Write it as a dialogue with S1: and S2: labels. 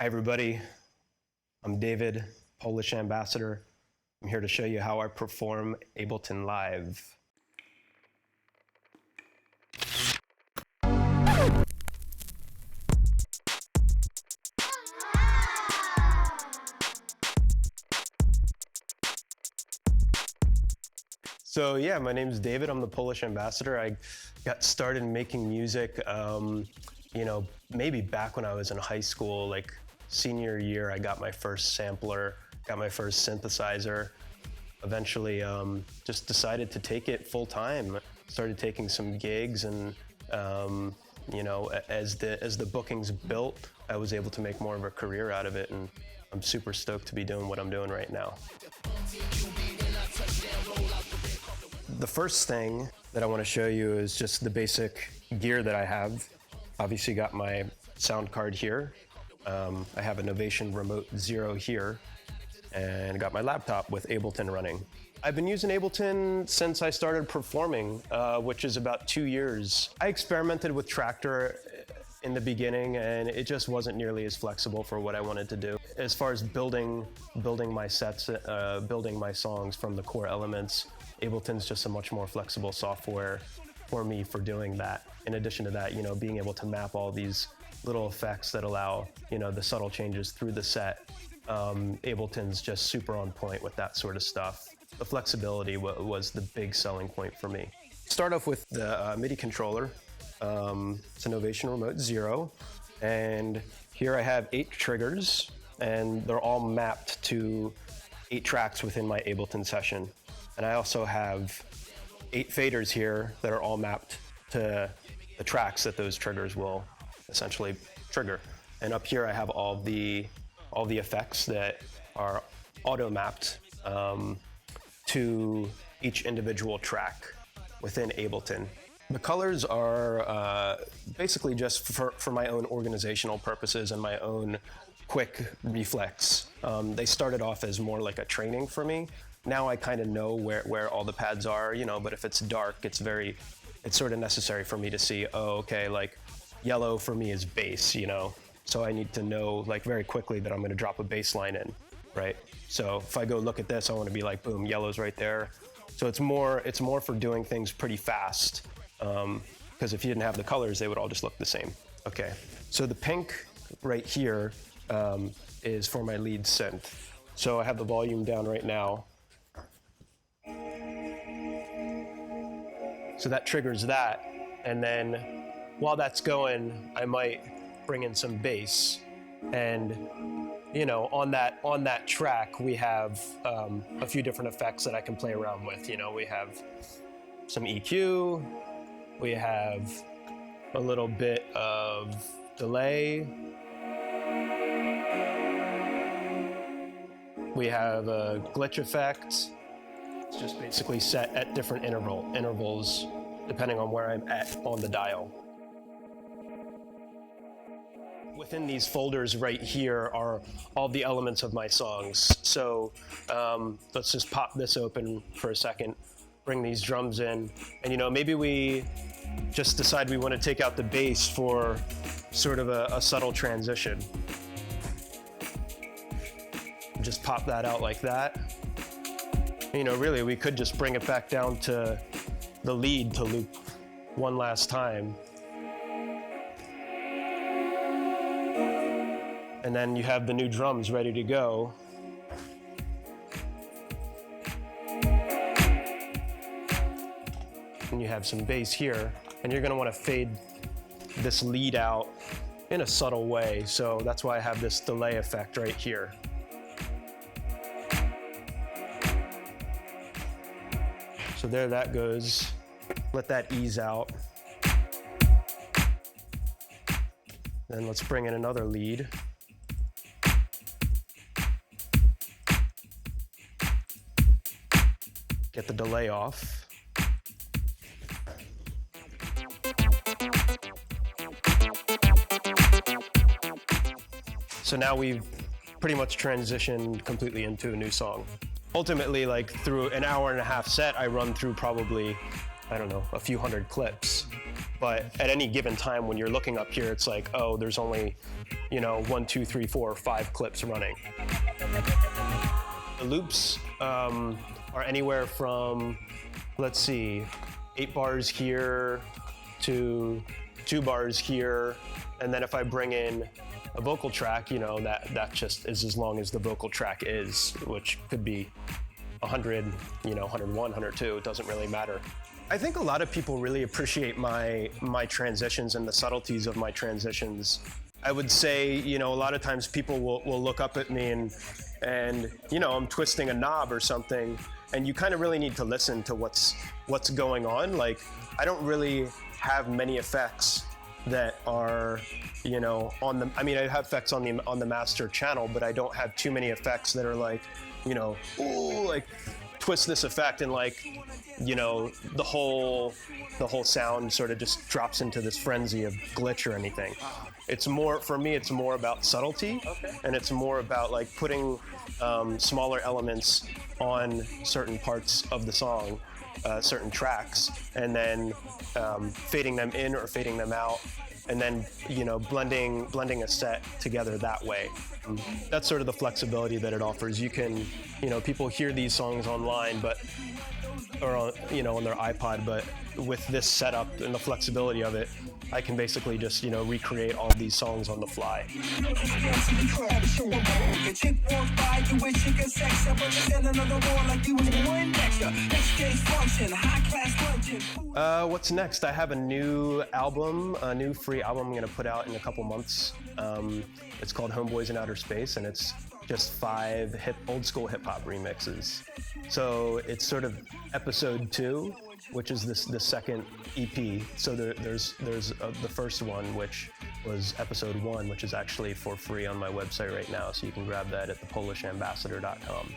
S1: Hi everybody, I'm David, Polish ambassador. I'm here to show you how I perform Ableton Live. So yeah, my name is David, I'm the Polish ambassador. I got started making music, maybe back when I was in high school, like senior year. I got my first sampler, got my first synthesizer. Eventually just decided to take it full time. Started taking some gigs and as the bookings built, I was able to make more of a career out of it, and I'm super stoked to be doing what I'm doing right now. The first thing that I want to show you is just the basic gear that I have. Obviously got my sound card here. I have a Novation Remote Zero here, and I got my laptop with Ableton running. I've been using Ableton since I started performing, which is about 2 years. I experimented with Traktor in the beginning, and it just wasn't nearly as flexible for what I wanted to do. As far as building my sets, building my songs from the core elements, Ableton's just a much more flexible software for me for doing that. In addition to that, being able to map all these little effects that allow, the subtle changes through the set. Ableton's just super on point with that sort of stuff. The flexibility was the big selling point for me. Start off with the Midi controller. It's a Novation Remote Zero, and here I have 8 triggers, and they're all mapped to 8 tracks within my Ableton session. And I also have 8 faders here that are all mapped to the tracks that those triggers will essentially trigger. And up here I have all the effects that are auto-mapped to each individual track within Ableton. The colors are basically just for my own organizational purposes and my own quick reflex. They started off as more like a training for me. Now I kind of know where all the pads are, but if it's dark, it's sort of necessary for me to see, oh, okay, like yellow for me is bass, So I need to know like very quickly that I'm going to drop a bass line in, right? So if I go look at this, I want to be like, boom, yellow's right there. So it's more for doing things pretty fast. Because if you didn't have the colors, they would all just look the same. Okay, so the pink right here is for my lead synth. So I have the volume down right now. So that triggers that, and then while that's going, I might bring in some bass. And on that track, we have a few different effects that I can play around with. We have some EQ, we have a little bit of delay, we have a glitch effect. It's just basically set at different intervals depending on where I'm at on the dial. Within these folders right here are all the elements of my songs. So let's just pop this open for a second, bring these drums in, and maybe we just decide we want to take out the bass for sort of a subtle transition. Just pop that out like that. Really, we could just bring it back down to the lead to loop one last time. And then you have the new drums ready to go. And you have some bass here, and you're going to want to fade this lead out in a subtle way. So that's why I have this delay effect right here. So there that goes. Let that ease out. Then let's bring in another lead. Get the delay off. So now we've pretty much transitioned completely into a new song. Ultimately, like through an hour-and-a-half set, I run through probably, a few hundred clips. But at any given time when you're looking up here, it's like, oh, there's only you know, 1, 2, 3, 4, 5 clips running. The loops are anywhere from, let's see, 8 bars here to 2 bars here. And then if I bring in a vocal track, you know, that just is as long as the vocal track is, which could be 100, you know, 101, 102, it doesn't really matter. I think a lot of people really appreciate my transitions and the subtleties of my transitions. I would say, you know, a lot of times people will look up at me and you know, I'm twisting a knob or something, and you kind of really need to listen to what's going on. Like, I don't really have many effects that are, you know, I mean, I have effects on the master channel, but I don't have too many effects that are like, you know, ooh, like twist this effect and like, you know, the whole sound sort of just drops into this frenzy of glitch or anything. It's more, for me, it's more about subtlety, and it's more about like putting smaller elements on certain parts of the song, certain tracks, and then fading them in or fading them out, and then, you know, blending a set together that way. That's sort of the flexibility that it offers. You can, you know, people hear these songs online, or on, you know, on their iPod, but with this setup and the flexibility of it, I can basically just, you know, recreate all these songs on the fly. What's next? I have a new album, a new free album I'm gonna put out in a couple months. It's called Homeboys in Outer Space, and it's just 5 old school hip hop remixes. So it's sort of episode 2, which is the second EP. So there's the first one, which was episode 1, which is actually for free on my website right now. So you can grab that at thepolishambassador.com.